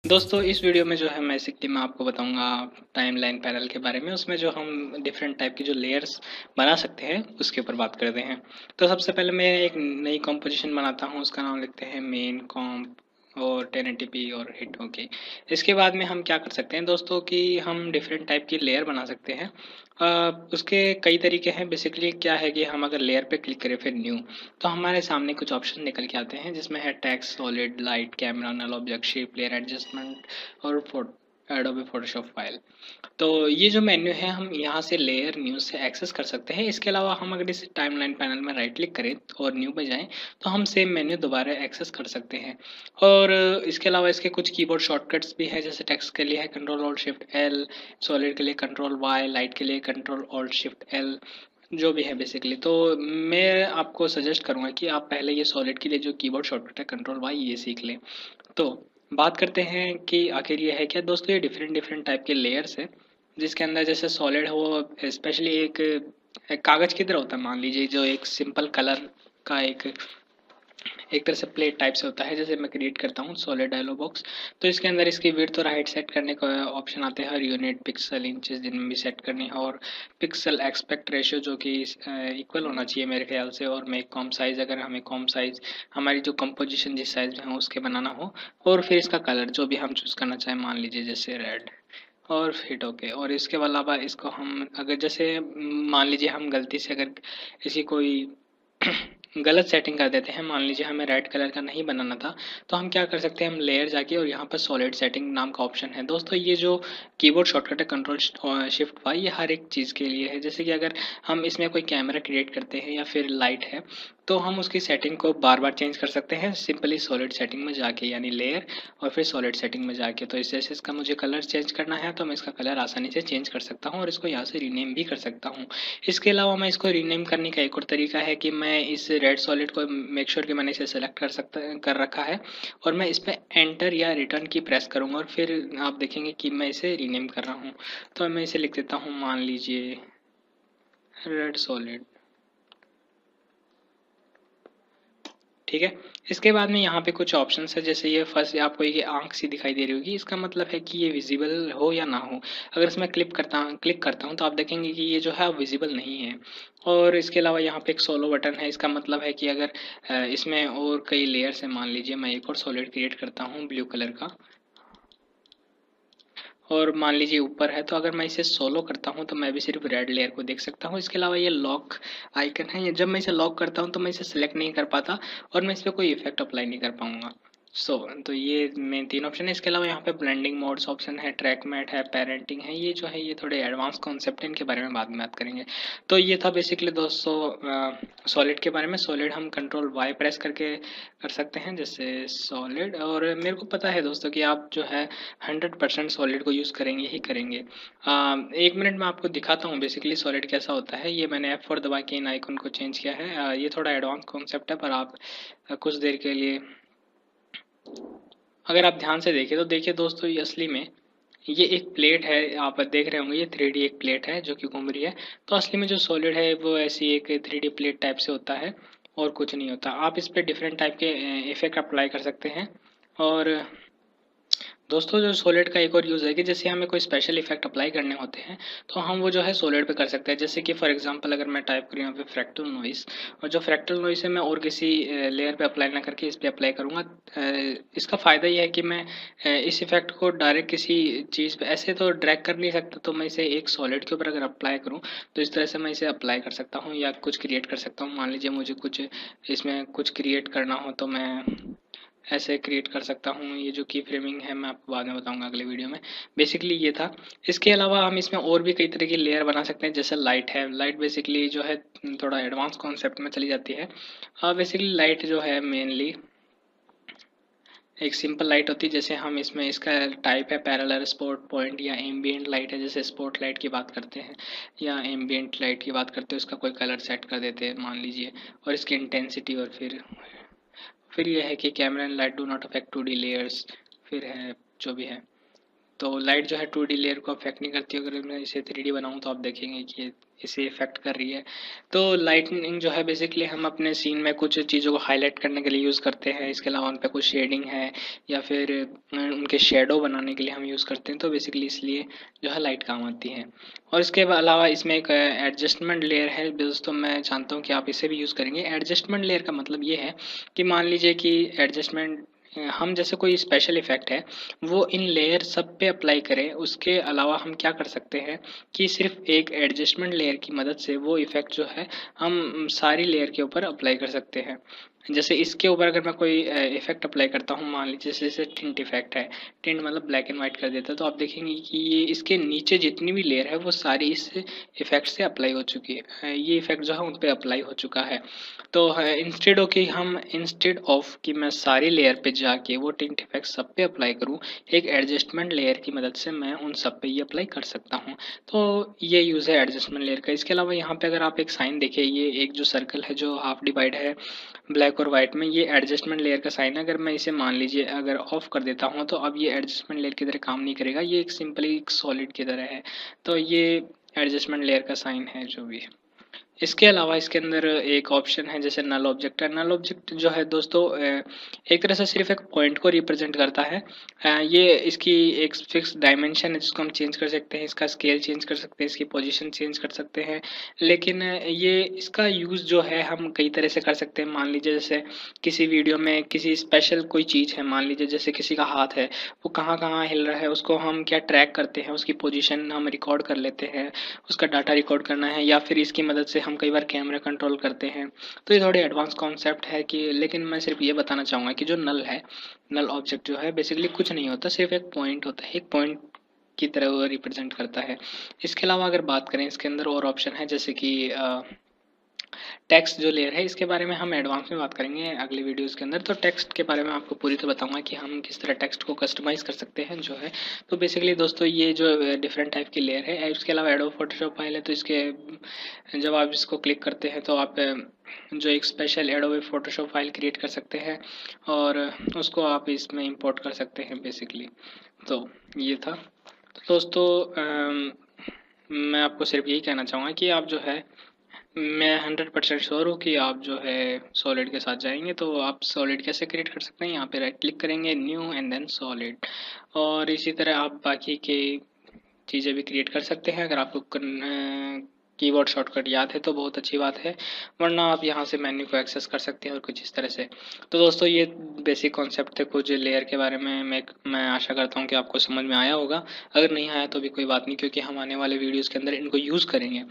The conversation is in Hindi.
दोस्तों इस वीडियो में जो है बेसिकली मैं आपको बताऊंगा टाइमलाइन पैनल के बारे में। उसमें जो हम डिफरेंट टाइप की जो लेयर्स बना सकते हैं उसके ऊपर बात करते हैं। तो सबसे पहले मैं एक नई कॉम्पोजिशन बनाता हूं, उसका नाम लिखते हैं मेन कॉम्प और 1080p और हिट ओके। इसके बाद में हम क्या कर सकते हैं दोस्तों कि हम डिफरेंट टाइप की लेयर बना सकते हैं। उसके कई तरीके हैं। बेसिकली क्या है कि हम अगर लेयर पे क्लिक करें फिर न्यू, तो हमारे सामने कुछ ऑप्शन निकल के आते हैं जिसमें है टेक्स्ट, सॉलिड, लाइट, कैमरा, नल ऑब्जेक्ट, शेप, लेयर एडजस्टमेंट और एडोबी फोटोशॉप फाइल। तो ये जो मेन्यू है हम यहाँ से लेयर न्यू से एक्सेस कर सकते हैं। इसके अलावा हम अगर इस टाइमलाइन पैनल में राइट क्लिक करें और न्यू पे जाएं तो हम सेम मेन्यू दोबारा एक्सेस कर सकते हैं। और इसके अलावा इसके कुछ कीबोर्ड शॉर्टकट्स भी है। जैसे टेक्स्ट के लिए है control alt shift L, solid के लिए कंट्रोल वाई, लाइट के लिए कंट्रोल ऑल्ट शिफ्ट एल, जो भी है बेसिकली। तो मैं आपको सजेस्ट करूंगा कि आप पहले ये सॉलिड के लिए जो कीबोर्ड शॉर्टकट है कंट्रोल वाई ये सीख लें। तो बात करते हैं कि आखिर ये है क्या दोस्तों। ये डिफरेंट डिफरेंट टाइप के लेयर्स है जिसके अंदर जैसे सॉलिड हो स्पेशली एक कागज की तरह होता है। मान लीजिए जो एक सिंपल कलर का एक एक तरह से प्लेट टाइप से होता है। जैसे मैं क्रिएट करता हूँ सॉलिड डायलॉग बॉक्स, तो इसके अंदर इसकी विड्थ और हाइट सेट करने का ऑप्शन आते हैं। हर यूनिट पिक्सल इंचेस जिनमें भी सेट करनी है, और पिक्सल एक्सपेक्ट रेशियो जो कि इक्वल होना चाहिए मेरे ख्याल से। और मैं कॉम साइज, अगर हमें कॉम साइज हमारी जो कंपोजिशन जिस साइज में हो उसके बनाना हो, और फिर इसका कलर जो भी हम चूज़ करना चाहें, मान लीजिए जैसे रेड, और फिट ओके। और इसके अलावा इसको हम अगर जैसे मान लीजिए हम गलती से अगर इसी कोई गलत सेटिंग कर देते हैं, मान लीजिए हमें रेड कलर का नहीं बनाना था, तो हम क्या कर सकते हैं, हम लेयर जाके और यहाँ पर सॉलिड सेटिंग नाम का ऑप्शन है दोस्तों। ये जो कीबोर्ड शॉर्टकट है कंट्रोल शिफ्ट वाई, ये हर एक चीज़ के लिए है। जैसे कि अगर हम इसमें कोई कैमरा क्रिएट करते हैं या फिर लाइट है, तो हम उसकी सेटिंग को बार बार चेंज कर सकते हैं सिंपली सॉलिड सेटिंग में जाके, यानी लेयर और फिर सॉलिड सेटिंग में जाके। तो इस जैसे इसका मुझे कलर चेंज करना है तो मैं इसका कलर आसानी से चेंज कर सकता हूँ और इसको यहाँ से रीनेम भी कर सकता हूँ। इसके अलावा मैं इसको रीनेम करने का एक और तरीका है कि मैं इस रेड सॉलिड को मेक श्योर कि मैंने इसे सेलेक्ट कर रखा है, और मैं इस पर एंटर या रिटर्न की प्रेस करूँगा और फिर आप देखेंगे कि मैं इसे रीनेम कर रहा हूँ। तो मैं इसे लिख देता हूँ, मान लीजिए रेड सॉलिड, ठीक है। इसके बाद में यहाँ पे कुछ ऑप्शंस है। जैसे ये फर्स्ट आपको ये आंख सी दिखाई दे रही होगी, इसका मतलब है कि ये विजिबल हो या ना हो। अगर इसमें क्लिक करता हूँ तो आप देखेंगे कि ये जो है विजिबल नहीं है। और इसके अलावा यहाँ पे एक सोलो बटन है। इसका मतलब है कि अगर इसमें और कई लेयर्स है, मान लीजिए मैं एक और सॉलिड क्रिएट करता हूँ ब्लू कलर का, और मान लीजिए ऊपर है, तो अगर मैं इसे सोलो करता हूँ तो मैं भी सिर्फ रेड लेयर को देख सकता हूँ। इसके अलावा ये लॉक आइकन है, ये जब मैं इसे लॉक करता हूँ तो मैं इसे सेलेक्ट नहीं कर पाता और मैं इस पर कोई इफेक्ट अप्लाई नहीं कर पाऊंगा। तो ये मेन तीन ऑप्शन है। इसके अलावा यहाँ पे ब्लेंडिंग मोड्स ऑप्शन है, ट्रैक मैट है, पेरेंटिंग है। ये जो है ये थोड़े एडवांस कॉन्सेप्ट है, इनके बारे में बाद में बात करेंगे। तो ये था बेसिकली दोस्तों सॉलिड के बारे में। सॉलिड हम कंट्रोल वाई प्रेस करके कर सकते हैं, जैसे सॉलिड। और मेरे को पता है दोस्तों कि आप जो है 100% सॉलिड को यूज़ करेंगे ही करेंगे। 1 मिनट में आपको दिखाता हूँ बेसिकली सॉलिड कैसा होता है। ये मैंने F4 दबा के इन आइकन को चेंज किया है। ये थोड़ा एडवांस कॉन्सेप्ट है, पर आप कुछ देर के लिए अगर आप ध्यान से देखें तो देखिए दोस्तों, ये असली में ये एक प्लेट है। आप देख रहे होंगे ये 3D एक प्लेट है जो कि घूम रही है। तो असली में जो सॉलिड है वो ऐसी एक 3D प्लेट टाइप से होता है और कुछ नहीं होता। आप इस पर डिफरेंट टाइप के इफेक्ट अप्लाई कर सकते हैं। और दोस्तों जो सॉलिड का एक और यूज़ है कि जैसे हमें कोई स्पेशल इफेक्ट अप्लाई करने होते हैं तो हम वो जो है सॉलिड पे कर सकते हैं। जैसे कि फॉर एग्जांपल अगर मैं टाइप करूँ यहाँ पे फ्रैक्टल नॉइस, और जो फ्रैक्टल नॉइस है मैं और किसी लेयर पे अप्लाई ना करके इस पे अप्लाई करूँगा। इसका फ़ायदा ये है कि मैं इस इफेक्ट को डायरेक्ट किसी चीज़ पे ऐसे तो ड्रैग कर नहीं सकता, तो मैं इसे एक सॉलिड के ऊपर अगर अप्लाई करूँ तो इस तरह से मैं इसे अप्लाई कर सकता हूँ या कुछ क्रिएट कर सकता हूँ। मान लीजिए मुझे कुछ इसमें कुछ क्रिएट करना हो तो मैं ऐसे क्रिएट कर सकता हूँ। ये जो की फ्रेमिंग है मैं आपको बाद में बताऊंगा अगले वीडियो में। बेसिकली ये था। इसके अलावा हम इसमें और भी कई तरह की लेयर बना सकते हैं। जैसे लाइट है, लाइट बेसिकली जो है थोड़ा एडवांस कॉन्सेप्ट में चली जाती है। बेसिकली लाइट जो है मेनली एक सिंपल लाइट होती है। जैसे हम इसमें इसका टाइप है पैरेलल, स्पॉट, पॉइंट या एम्बिएंट लाइट है। जैसे स्पॉट लाइट की बात करते हैं या एम्बिएंट लाइट की बात करते हैं, उसका कोई कलर सेट कर देते हैं मान लीजिए, और इसकी इंटेंसिटी। और फिर यह है कि camera and light do not affect 2D layers. फिर है जो भी है तो लाइट जो है 2D लेयर को अफेक्ट नहीं करती। अगर मैं इसे 3D बनाऊँ तो आप देखेंगे कि ये इसे इफेक्ट कर रही है। तो लाइटनिंग जो है बेसिकली हम अपने सीन में कुछ चीज़ों को हाईलाइट करने के लिए यूज़ करते हैं। इसके अलावा उन पे कुछ शेडिंग है या फिर उनके शेडो बनाने के लिए हम यूज़ करते हैं। तो बेसिकली इसलिए जो है लाइट काम आती है। और इसके अलावा इसमें एक एडजस्टमेंट लेयर है दोस्तों, मैं जानता हूँ कि आप इसे भी यूज़ करेंगे। एडजस्टमेंट लेयर का मतलब ये है कि मान लीजिए कि एडजस्टमेंट हम जैसे कोई स्पेशल इफेक्ट है वो इन लेयर सब पे अप्लाई करें। उसके अलावा हम क्या कर सकते हैं कि सिर्फ एक एडजस्टमेंट लेयर की मदद से वो इफेक्ट जो है हम सारी लेयर के ऊपर अप्लाई कर सकते हैं। जैसे इसके ऊपर अगर मैं कोई इफेक्ट अप्लाई करता हूँ, मान लीजिए जैसे टिंट इफेक्ट है, टिंट मतलब ब्लैक एंड वाइट कर देता है, तो आप देखेंगे कि ये इसके नीचे जितनी भी लेयर है वो सारी इस इफेक्ट से अप्लाई हो चुकी है। ये इफेक्ट जो है उन पर अप्लाई हो चुका है। तो इंस्टेड ऑफ कि मैं सारी लेयर पे जाके वो टिंट इफेक्ट सब पे अप्लाई करूँ, एक एडजस्टमेंट लेयर की मदद से मैं उन सब पे ये अप्लाई कर सकता हूँ। तो ये यूज़ है एडजस्टमेंट लेयर का। इसके अलावा यहाँ पे अगर आप एक साइन देखिए, ये एक जो सर्कल है जो हाफ डिवाइड है ब्लैक और वाइट में, ये एडजस्टमेंट लेयर का साइन है। अगर मैं इसे मान लीजिए अगर ऑफ कर देता हूँ तो अब ये एडजस्टमेंट लेयर की तरह काम नहीं करेगा, ये एक सिंपली एक सॉलिड की तरह है। तो ये एडजस्टमेंट लेयर का साइन है जो भी है। इसके अलावा इसके अंदर एक ऑप्शन है जैसे नल ऑब्जेक्ट है। नल ऑब्जेक्ट जो है दोस्तों एक तरह से सिर्फ एक पॉइंट को रिप्रेजेंट करता है। ये इसकी एक फिक्स डायमेंशन है जिसको हम चेंज कर सकते हैं, इसका स्केल चेंज कर सकते हैं, इसकी पोजीशन चेंज कर सकते हैं। लेकिन ये इसका यूज़ जो है हम कई तरह से कर सकते हैं। मान लीजिए जैसे किसी वीडियो में किसी स्पेशल कोई चीज़ है, मान लीजिए जैसे किसी का हाथ है वो कहाँ कहाँ हिल रहा है उसको हम क्या ट्रैक करते हैं, उसकी पोजीशन हम रिकॉर्ड कर लेते हैं, उसका डाटा रिकॉर्ड करना है, या फिर इसकी मदद से हम कई बार कैमरा कंट्रोल करते हैं। तो ये थोड़े एडवांस कॉन्सेप्ट है कि, लेकिन मैं सिर्फ ये बताना चाहूँगा कि जो नल है, नल ऑब्जेक्ट जो है बेसिकली कुछ नहीं होता, सिर्फ एक पॉइंट होता है, एक पॉइंट की तरह वो रिप्रेजेंट करता है। इसके अलावा अगर बात करें इसके अंदर और ऑप्शन है जैसे कि टेक्स्ट जो लेयर है, इसके बारे में हम एडवांस में बात करेंगे अगले वीडियोस के अंदर। तो टेक्स्ट के बारे में आपको पूरी तरह बताऊंगा कि हम किस तरह टेक्स्ट को कस्टमाइज़ कर सकते हैं जो है। तो बेसिकली दोस्तों ये जो डिफरेंट टाइप की लेयर है, इसके अलावा एडोब फोटोशॉप फाइल है, तो इसके जब आप इसको क्लिक करते हैं तो आप जो एक special adobe Photoshop file create कर सकते हैं और उसको आप इसमें इंपोर्ट कर सकते हैं बेसिकली। तो ये था। तो दोस्तों मैं आपको सिर्फ यही कहना चाहूँगा कि आप जो है, मैं 100% श्योर हूँ कि आप जो है सॉलिड के साथ जाएंगे। तो आप सॉलिड कैसे क्रिएट कर सकते हैं, यहाँ पे राइट क्लिक करेंगे, न्यू एंड देन सॉलिड, और इसी तरह आप बाकी के चीज़ें भी क्रिएट कर सकते हैं। अगर आपको कीबोर्ड शॉर्टकट याद है तो बहुत अच्छी बात है, वरना आप यहाँ से मेन्यू को एक्सेस कर सकते हैं और कुछ इस तरह से। तो दोस्तों ये बेसिक कॉन्सेप्ट थे कुछ लेयर के बारे में। मैं आशा करता हूँ कि आपको समझ में आया होगा। अगर नहीं आया तो भी कोई बात नहीं, क्योंकि हम आने वाले वीडियोज़ के अंदर इनको यूज़ करेंगे।